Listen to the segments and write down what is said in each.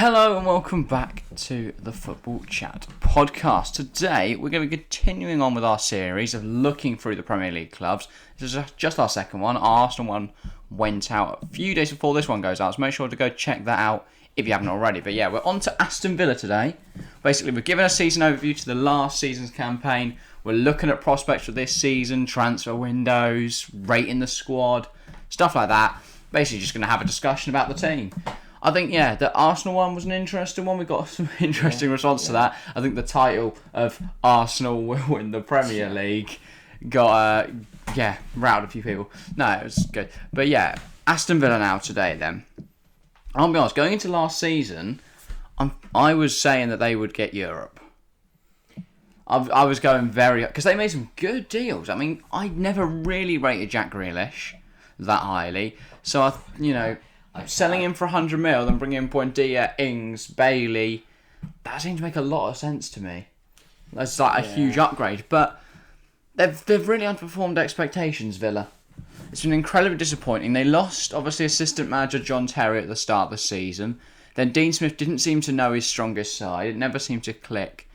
Hello and welcome back to the Football Chat podcast. Today we're going to be continuing on with our series of looking through the Premier League clubs. This is just our second one. Our ASTON one went out a few days before this one goes out, so make sure to go check that out if you haven't already. But yeah, we're on to Aston Villa today. Basically, we're giving a season overview to the last season's campaign. We're looking at prospects for this season, transfer windows, rating the squad, stuff like that. Basically, just going to have a discussion about the team. I think, the Arsenal one was an interesting one. We got some interesting response to that. I think the title of Arsenal will win the Premier League got, riled a few people. No, it was good. But yeah, Aston Villa now today then. I'll be honest, going into last season, I was saying that they would get Europe. I was going because they made some good deals. I mean, I never really rated Jack Grealish that highly. So, selling him for 100 mil, then bringing in Buendia, Ings, Bailey, that seemed to make a lot of sense to me. That's like a huge upgrade, but they've really underperformed expectations, Villa. It's been incredibly disappointing. They lost, obviously, assistant manager John Terry at the start of the season. Then Dean Smith didn't seem to know his strongest side. It never seemed to click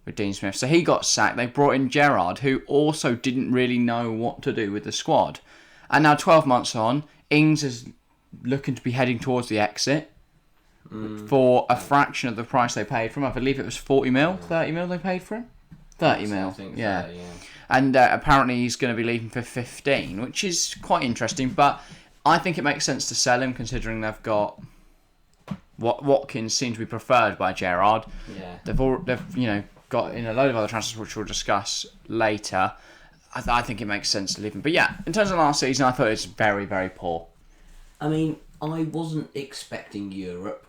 with Dean Smith. So he got sacked. They brought in Gerrard, who also didn't really know what to do with the squad. And now 12 months on, Ings is looking to be heading towards the exit for a fraction of the price they paid for him. I believe it was 40 mil, 30 mil they paid for him. 30 mil, I think, yeah. And apparently he's going to be leaving for 15, which is quite interesting. But I think it makes sense to sell him, considering they've got Watkins seems to be preferred by Gerrard. Yeah. They've got in a load of other transfers which we'll discuss later. I think it makes sense to leave him. But yeah, in terms of last season, I thought it was very, very poor. I mean, I wasn't expecting Europe,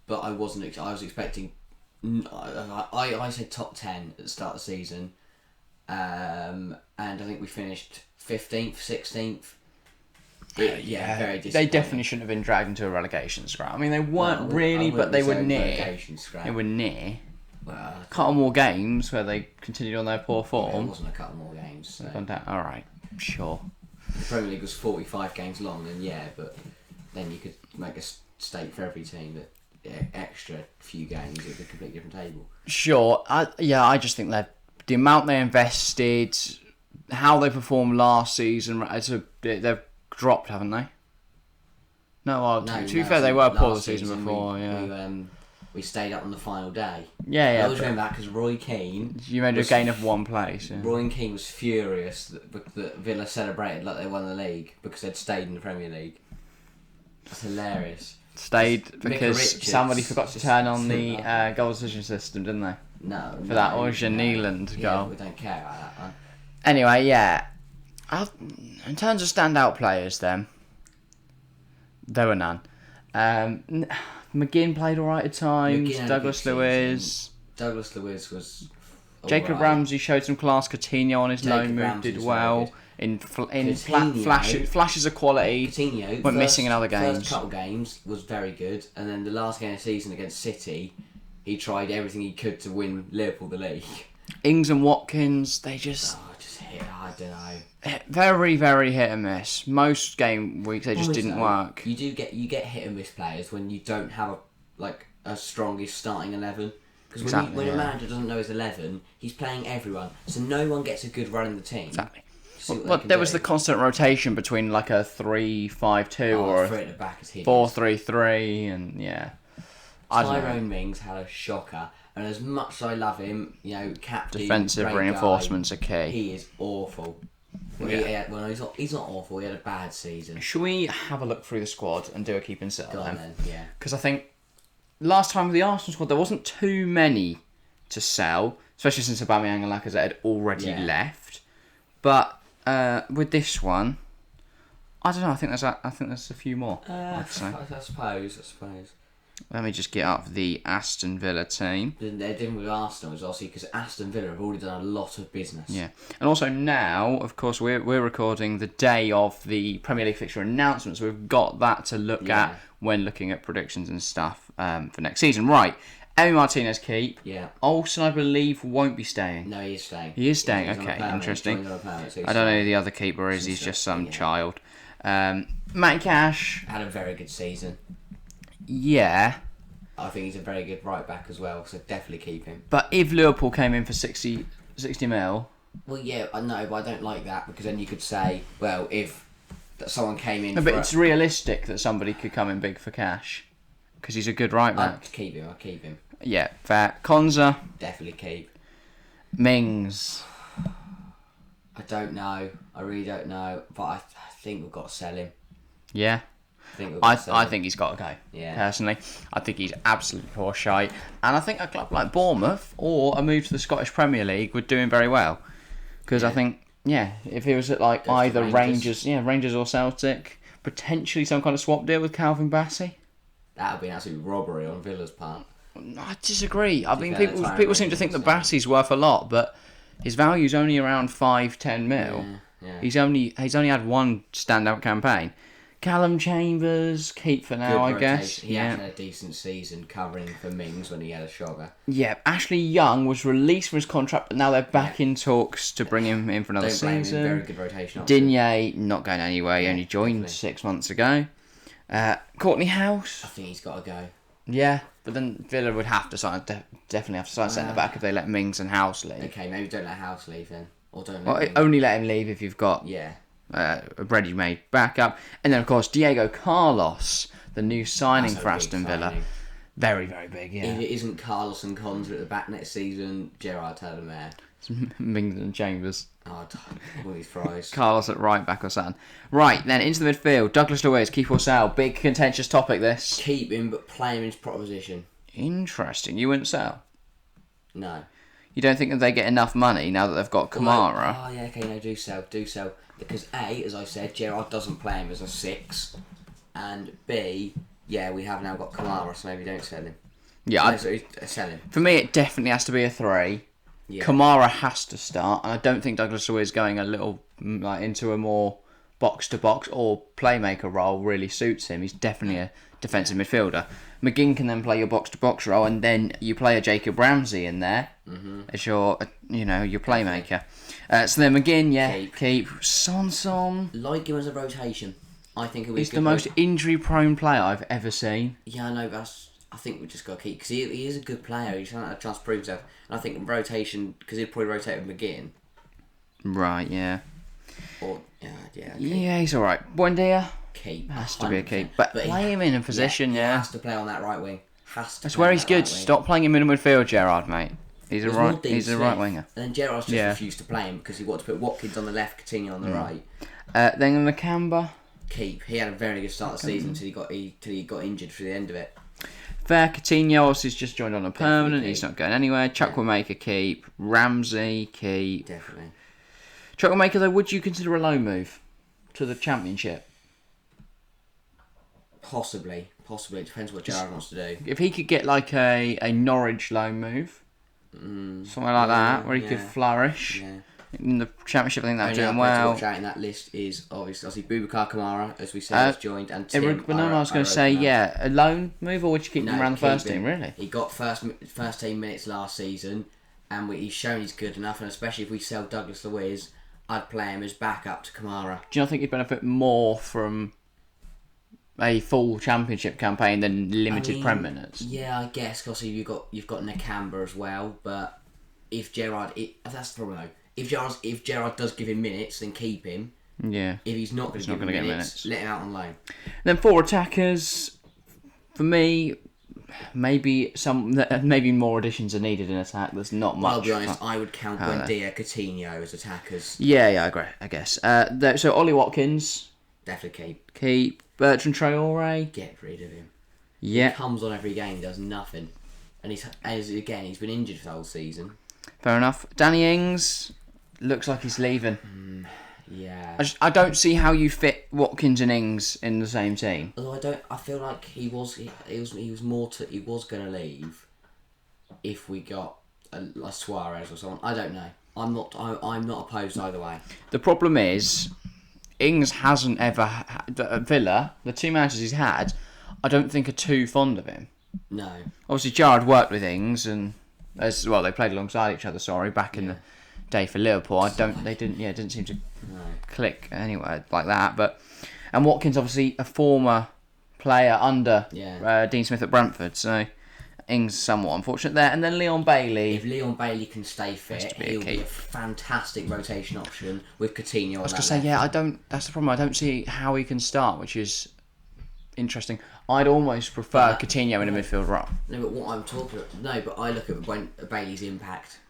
but I was expecting. I said top 10 at the start of the season, and I think we finished 15th, 16th. Very disappointing. They definitely shouldn't have been dragged into a relegation scrap. I mean, they weren't really, but they were near. They were near. Well, a couple more games where they continued on their poor form. Yeah, it wasn't a couple more games. So. All right, sure. The Premier League was 45 games long, and but then you could make a stake for every team that extra few games at a completely different table. Sure, I just think that the amount they invested, how they performed last season, they've dropped, haven't they? No, to be fair, they were poor the season before. We stayed up on the final day. Yeah. I always remember that because Roy Keane... You made a gain of one place. Yeah. Roy Keane was furious that Villa celebrated like they won the league because they'd stayed in the Premier League. That's hilarious. Stayed because somebody forgot to turn on the goal decision system, didn't they? No. For that Ocean Neeland goal. Yeah, we don't care about that one. Anyway, in terms of standout players then, there were none. McGinn played alright at times. Douglas Luiz. Douglas Luiz was. Jacob Ramsey showed some class. Coutinho on his loan move did well. In flashes of quality. Coutinho went missing in other games. First couple games was very good, and then the last game of the season against City, he tried everything he could to win Liverpool the league. Ings and Watkins, they just hit. I don't know. Very, very hit and miss. Most game weeks they just didn't work. You get hit and miss players when you don't have a strongest starting 11. Because when a manager doesn't know his 11, he's playing everyone, so no one gets a good run in the team. Exactly. Well, there was the constant rotation between like a 3-5-2 or a 4-3-3, and Tyrone Mings had a shocker, and as much as I love him, captain, defensive reinforcements are key. He is awful. He's not awful. He had a bad season. Should we have a look through the squad and do a keep and sell? Go on then, yeah. Because I think last time with the Arsenal squad, there wasn't too many to sell, especially since Aubameyang and Lacazette had already left. But with this one, I don't know. I think there's a few more. I suppose. Let me just get up the Aston Villa team. They're dealing with Arsenal as well, because Aston Villa have already done a lot of business. Yeah, and also now, of course, we're recording the day of the Premier League fixture announcements. We've got that to look at when looking at predictions and stuff for next season. Right, Emi Martinez keep. Yeah. Olsen, I believe, won't be staying. No, he is staying. He is staying. Okay, interesting. I don't know who the other keeper is. He's just some child. Matty Cash had a very good season. Yeah. I think he's a very good right back as well, so definitely keep him. But if Liverpool came in for 60 mil... Well, yeah, I know, but I don't like that because then you could say, well, if someone came in. No, but it's realistic that somebody could come in big for cash because he's a good right back. I'd keep him. Yeah, fair. Konza. Definitely keep. Mings. I don't know. I really don't know, but I think we've got to sell him. Yeah. I think he's got to go. Yeah. Personally, I think he's absolutely poor shite, and I think a club like Bournemouth or a move to the Scottish Premier League would do him very well. Because I think, if he was at like either Rangers or Celtic, potentially some kind of swap deal with Calvin Bassey. That would be an absolute robbery on Villa's part. I disagree. I mean, people seem to think that Bassey's worth a lot, but his value's only around 5-10 mil. Yeah. He's only had one standout campaign. Callum Chambers, keep for now, I guess. He had a decent season covering for Mings when he had a shocker. Yeah, Ashley Young was released from his contract, but now they're back in talks to bring him in for another season. Very good rotation. Digne, not going anywhere. He only joined 6 months ago. Courtney House. I think he's got to go. Yeah, but then Villa would have to sign, definitely have to sign centre back if they let Mings and House leave. Okay, maybe don't let House leave then, or don't. Only let him leave if you've got a ready-made backup, and then of course Diego Carlos, the new signing for Aston Villa. Very, very big. Yeah. If it isn't Carlos and Konza at the back next season, Gerrard's had him there. Mings and Chambers. Oh, all these fries. Carlos at right back or something. Right, then into the midfield. Douglas Luiz, keep or sell. Big contentious topic this. Keep him, but play him in his proper position. Interesting. You wouldn't sell? No. You don't think that they get enough money now that they've got Kamara? Oh, yeah, okay, no, do sell. Because A, as I said, Gerrard doesn't play him as a 6. And B, we have now got Kamara, so maybe don't sell him. Yeah, sell him. For me, it definitely has to be a 3. Yeah. Kamara has to start, and I don't think Douglas Luiz going a little into a more box-to-box or playmaker role really suits him. He's definitely a defensive midfielder. McGinn can then play your box-to-box role, and then you play a Jacob Ramsey in there as your playmaker. So then McGinn, keep. Son. Like him as a rotation. I think he's the most injury-prone player I've ever seen. Yeah, I know, but I think we just got to keep, because he is a good player. He's had a chance to prove himself. And I think rotation, because he'd probably rotate with McGinn. Right, yeah. Or okay. Yeah, he's all right. Buendia keep. Has to be a keep, but play him in a position. He has to play on that right wing. That's where he's good. Stop playing him in the midfield, Gerrard, mate. He's a right winger. And then Gerrard's just refused to play him because he wanted to put Watkins on the left, Coutinho on the right. Then Nakamba. Keep. He had a very good start of the season until he got injured for the end of it. Fair. Coutinho obviously just joined on a permanent. He's not going anywhere. Chukwuemeka keep. Ramsey keep. Definitely. Chukwuemeka though, would you consider a loan move to the Championship? Possibly. It depends what Gerrard wants to do. If he could get like a Norwich loan move, something like that, where he could flourish. Yeah. In the Championship, I think that's doing well. Watch out in that list is obviously Boubacar Kamara, as we said, has joined, and Tim. But no, I was going to say, a loan move, or would you keep him around the first team? Really? He got first team minutes last season, and he's shown he's good enough. And especially if we sell Douglas Luiz, I'd play him as backup to Kamara. Do you not think he'd benefit more from a full Championship campaign than limited Prem minutes? Yeah, I guess. Because you've got Nakamba as well, but if Gerrard, that's the problem though. If Gerrard does give him minutes, then keep him. Yeah. If he's not going to give him minutes, let him out on loan. Then 4 attackers. For me, maybe more additions are needed in attack. There's not much. I'll be honest. I would count Buendia, Coutinho as attackers. Yeah, I agree. I guess. So Ollie Watkins. Definitely keep. Keep. Bertrand Traore. Get rid of him. Yeah. He comes on every game, does nothing, and he's been injured for the whole season. Fair enough. Danny Ings. Looks like he's leaving. Yeah. I don't see how you fit Watkins and Ings in the same team. Although I feel like he was going to leave if we got a Suarez or someone. I don't know. I'm not opposed either way. The problem is, Ings hasn't ever at Villa. The 2 matches he's had, I don't think are too fond of him. No. Obviously, Gerrard worked with Ings, and they played alongside each other. Back in the day for Liverpool. It didn't seem to click anyway like that. And Watkins obviously a former player under Dean Smith at Brentford, so Ings somewhat unfortunate there. And then Leon Bailey. If Leon Bailey can stay fit, he'll be a fantastic rotation option with Coutinho on that. I was going to say, yeah, that's the problem. I don't see how he can start, which is interesting. I'd almost prefer Coutinho in a midfield role. No, but what I'm talking about... No, but I look at Bailey's impact.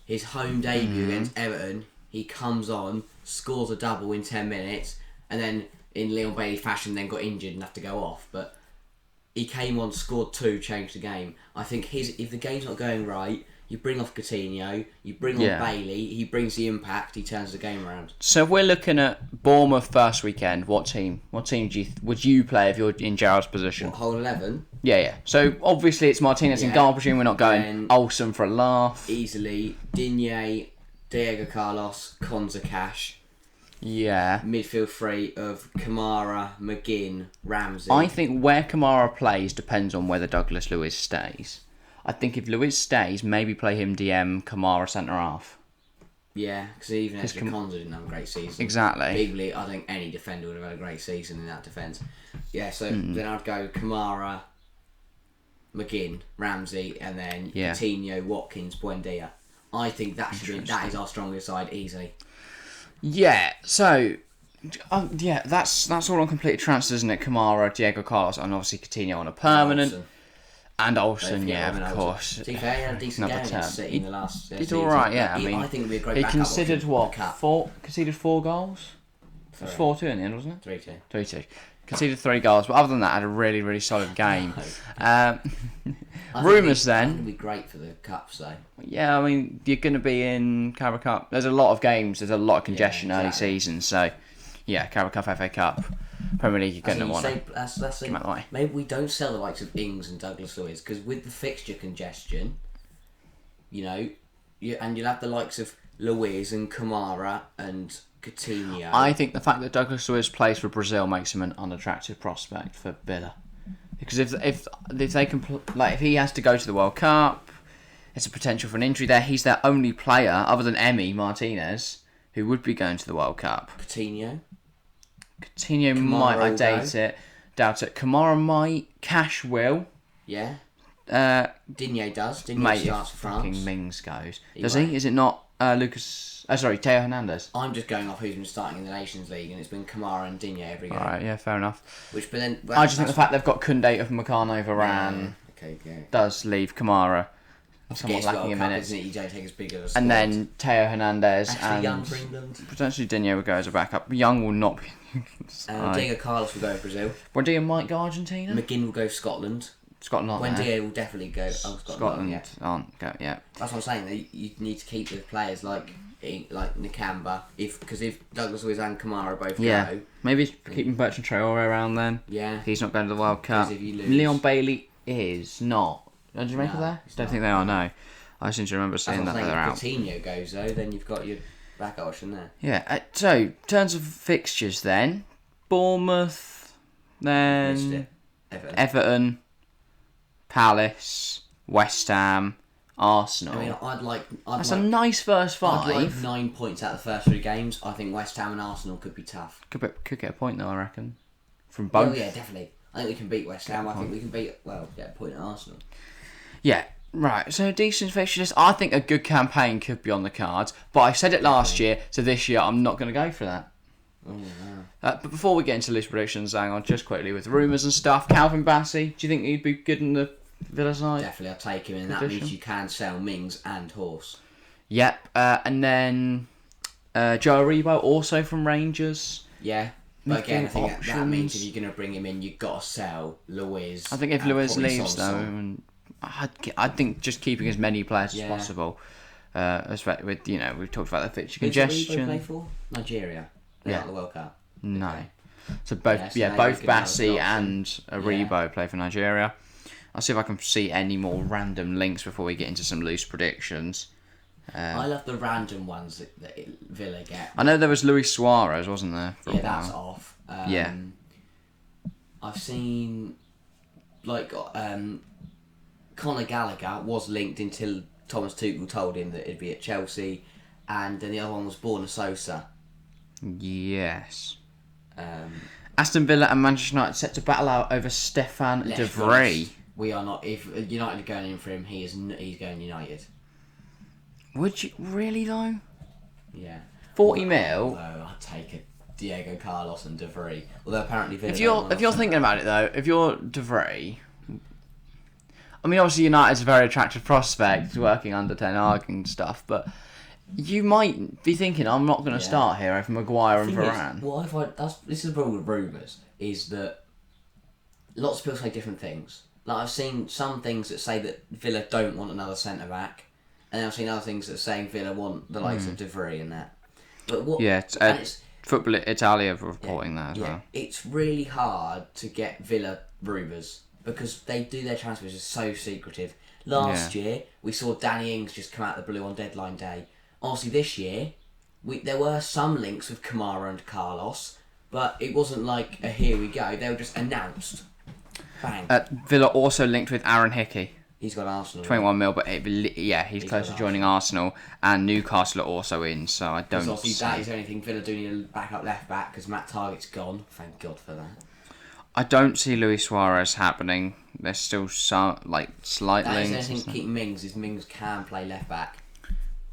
His home debut against Everton, he comes on, scores a double in 10 minutes, and then in Leon Bailey fashion then got injured and had to go off. But he came on, scored 2, changed the game. I think if the game's not going right, you bring off Coutinho, you bring on Bailey, he brings the impact, he turns the game around. So if we're looking at Bournemouth first weekend, what team would you play if you're in Gerrard's position? What, whole 11? Yeah. So obviously it's Martinez and Gall. Presume we're not going Olsen for a laugh. Easily, Digne, Diego Carlos, Konza Cash. Yeah. Midfield 3 of Kamara, McGinn, Ramsey. I think where Kamara plays depends on whether Douglas Luiz stays. I think if Luiz stays, maybe play him DM, Kamara centre half. Yeah, because even Ezra Konza didn't have a great season. Exactly. Legally, I think any defender would have had a great season in that defence. Yeah, so then I'd go Kamara, McGinn, Ramsey, and then Coutinho, Watkins, Buendia. I think that is our strongest side easily. Yeah, so that's all on completed transfers, isn't it? Kamara, Diego Carlos, and obviously Coutinho on a permanent. And Olsen, of course. To be fair, he had a decent game against City in the last season. He's alright, yeah. I think it'd be a great he backup considered conceded 4 goals? It was 4-2 in the end, wasn't it? 3-2. Conceded 3 goals, but other than that, had a really, really solid game. Rumours then. It's going to be great for the Cups, though. Yeah, I mean, you're going to be in Carabao Cup. There's a lot of games, there's a lot of congestion early season, so yeah, Carabao Cup, FA Cup. Premier League, you're going to want to come out the way. Maybe we don't sell the likes of Ings and Douglas Luiz because with the fixture congestion, and you'll have the likes of Luiz and Kamara and Coutinho. I think the fact that Douglas Luiz plays for Brazil makes him an unattractive prospect for Villa, because if they can if he has to go to the World Cup, there's a potential for an injury there. He's their only player other than Martinez who would be going to the World Cup. Coutinho might. I doubt it. Kamara might. Cash will. Yeah. Digne does. Digne starts for France. Fucking Mings goes. Does he? Is it not Lucas? Theo Hernandez. I'm just going off who's been starting in the Nations League, and it's been Kamara and Digne every game. Alright, yeah, fair enough. I just think the fact they've got Koundé of Meccano Varane does leave Kamara somewhat lacking in minutes. You don't take as big of a and then Theo Hernandez and Young for England. Potentially Digne will go as a backup. Young will not be. Diego Carlos will go Brazil. Buendia might go Argentina. McGinn will go Scotland. Buendia will definitely go. Scotland aren't go. Yeah. That's what I'm saying. You need to keep with players like Nakamba. Because if Douglas Luiz and Kamara both go, maybe keeping Bertrand Traore around then. Yeah. He's not going to the World Cup. Leon Bailey is not. Did you make it there? Don't think they are. No. I seem to remember seeing that they're out. If Coutinho goes though, then you've got your back option there. Yeah. So, in terms of fixtures, then Bournemouth, then Everton, Palace, West Ham, Arsenal. I mean, that's a nice first 5. I'd like 9 points out of the first 3 games. I think West Ham and Arsenal could be tough. Could get a point though, I reckon. From both. Oh yeah, definitely. I think we can beat West Ham. I think we can get a point at Arsenal. Yeah, right. So a decent fixture list. I think a good campaign could be on the cards. But I said it last year, so this year I'm not going to go for that. Oh, no. But before we get into loose predictions, hang on, just quickly with rumours and stuff. Calvin Bassey, do you think he'd be good in the Villa side? Definitely, I'll take him in. That means you can sell Mings and Horse. Yep. And then Joe Aribo, also from Rangers. Yeah. But again, I think that means if you're going to bring him in, you've got to sell Luiz. I think if Luiz leaves, though, I think just keeping as many players as possible. Especially with, we've talked about the fixture congestion. Who does Aribo play for? Nigeria. They're not the World Cup. No. Okay. So both Bassey and Aribo play for Nigeria. I'll see if I can see any more random links before we get into some loose predictions. I love the random ones that Villa get. I know there was Luis Suarez, wasn't there? That's off. I've seen Conor Gallagher was linked until Thomas Tuchel told him that it'd be at Chelsea, and then the other one was Borna Sosa. Yes. Aston Villa and Manchester United set to battle out over Stefan de Vrij. We are not. If United are going in for him, he's going United. Would you really though? Yeah. 40 mil. No, I'd take it. Diego Carlos and De Vrij. Although apparently Villa If you're thinking about it though, if you're De Vrij, I mean obviously United's a very attractive prospect, working under Ten Hag and stuff, but you might be thinking I'm not going to start here over Maguire and Varane. This is the problem with rumours, is that lots of people say different things. Like I've seen some things that say that Villa don't want another centre back, and then I've seen other things that say Villa want the likes of De Vrij and that. But what? Yeah, Football Italia reporting that as well. It's really hard to get Villa rumours because they do their transfers so secretive. Last year we saw Danny Ings just come out of the blue on deadline day. Obviously this year there were some links with Kamara and Carlos, but it wasn't like a here we go. They were just announced. Bang. Villa also linked with Aaron Hickey. He's got Arsenal. 21 mil, but he's close to joining Arsenal, and Newcastle are also in. So I don't. Obviously, that is the only thing Villa do need a backup left back because Matt Targett's gone. Thank God for that. I don't see Luis Suarez happening. There's still some slight links. That is anything to keep Mings. Is Mings can play left back.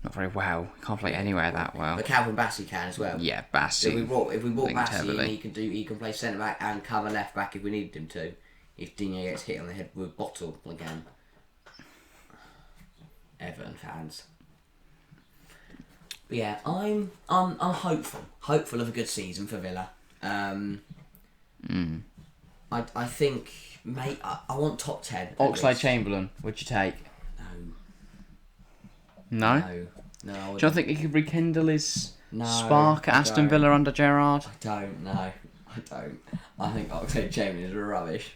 Not very well. He can't play anywhere that well. But Calvin Bassey can as well. Yeah, Bassey. So if we brought Bassey in, he can play centre back and cover left back if we needed him to. If Dino gets hit on the head with a bottle again. Everton fans. But yeah, I'm hopeful of a good season for Villa. I think, mate, I want top 10. Oxlade-Chamberlain, would you take? No. No. Do you not think he could rekindle his spark at Aston Villa under Gerrard? I don't. I think Oxlade-Chamberlain is rubbish.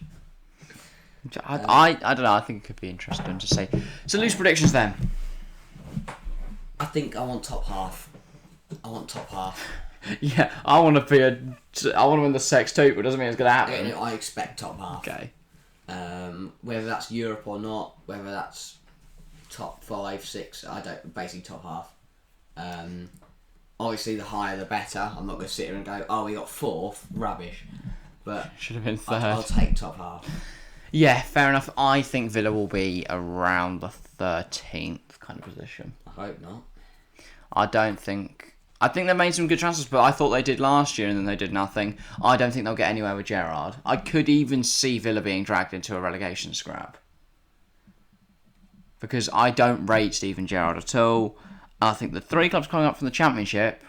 I don't know. I think it could be interesting to see. So loose predictions then. I think I want top half. Yeah, I want to win the sextuple. Doesn't mean it's going to happen. I expect top half. Okay. Whether that's Europe or not, whether that's top 5, 6, I don't. Basically top half. Obviously, the higher the better. I'm not going to sit here and go, "Oh, we got 4th." Rubbish. But should have been 3rd. I'll take top half. Yeah, fair enough. I think Villa will be around the 13th kind of position. I hope not. I think they made some good transfers, but I thought they did last year and then they did nothing. I don't think they'll get anywhere with Gerrard. I could even see Villa being dragged into a relegation scrap. Because I don't rate Steven Gerrard at all. I think the 3 clubs coming up from the Championship,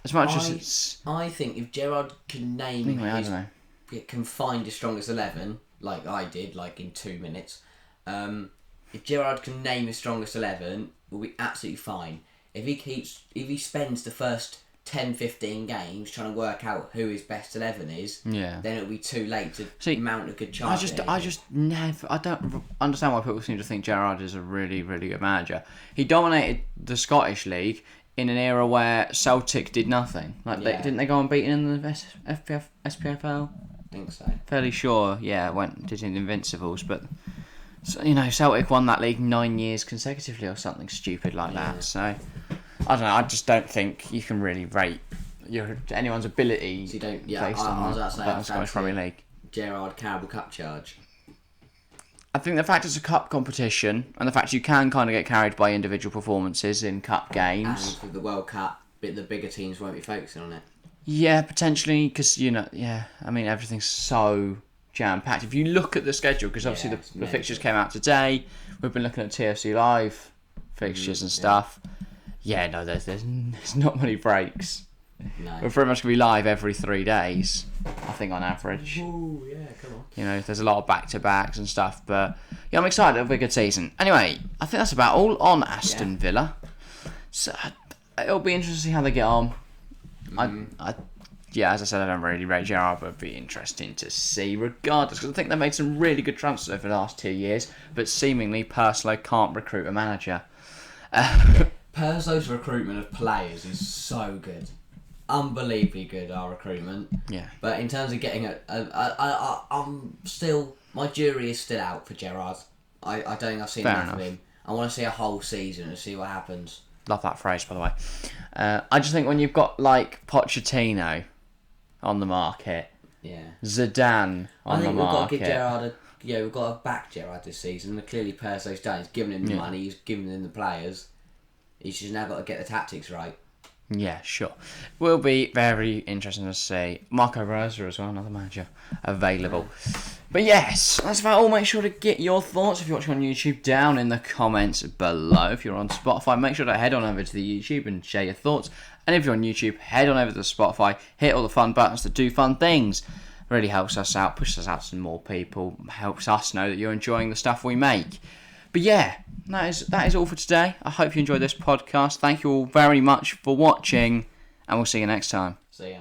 as much as it's... I think if Gerrard can can find his strongest 11... like I did, in 2 minutes. If Gerrard can name his strongest 11, we'll be absolutely fine. If he spends the first 10, 15 games trying to work out who his best 11 is, then it'll be too late to mount a good chance. I don't understand why people seem to think Gerrard is a really, really good manager. He dominated the Scottish League in an era where Celtic did nothing. Didn't they go unbeaten in the SPFL? I think so. Fairly sure, did in Invincibles, but Celtic won that league 9 years consecutively or something stupid like that. So I don't know. I just don't think you can really rate anyone's ability based on the Scottish Premier League. Gerrard Carabao Cup charge. I think the fact it's a cup competition and the fact you can kind of get carried by individual performances in cup games. And for the World Cup, the bigger teams won't be focusing on it. Yeah, potentially, because, I mean, everything's so jam-packed. If you look at the schedule, because obviously the fixtures came out today, we've been looking at TFC Live fixtures and stuff. Yeah, no, there's not many breaks. No. We're pretty much going to be live every 3 days, I think, on average. Ooh, yeah, come on. There's a lot of back-to-backs and stuff, but yeah, I'm excited. It'll be a good season. Anyway, I think that's about all on Aston Villa. So it'll be interesting to see how they get on. As I said, I don't really rate Gerrard, but it'd be interesting to see regardless, because I think they made some really good transfers over the last 2 years, but seemingly Purslow can't recruit a manager. Perslow's recruitment of players is so good. Unbelievably good, our recruitment. Yeah. But in terms of getting I'm still, my jury is still out for Gerrard. I don't think I've seen enough of him. I want to see a whole season and see what happens. Love that phrase, by the way. I just think when you've got Pochettino on the market, Zidane on the market, I think we've got to give Gerrard we've got to back Gerrard this season. And clearly, Perso's done. He's given him the money. He's given him the players. He's just now got to get the tactics right. Yeah, sure. Will be very interesting to see. Marco Rosa as well, another manager available. But yes, that's about all. Make sure to get your thoughts if you're watching on YouTube down in the comments below. If you're on Spotify, make sure to head on over to the YouTube and share your thoughts. And if you're on YouTube, head on over to Spotify, hit all the fun buttons to do fun things. Really helps us out, pushes us out to more people, helps us know that you're enjoying the stuff we make. But yeah, that is all for today. I hope you enjoyed this podcast. Thank you all very much for watching, and we'll see you next time. See ya.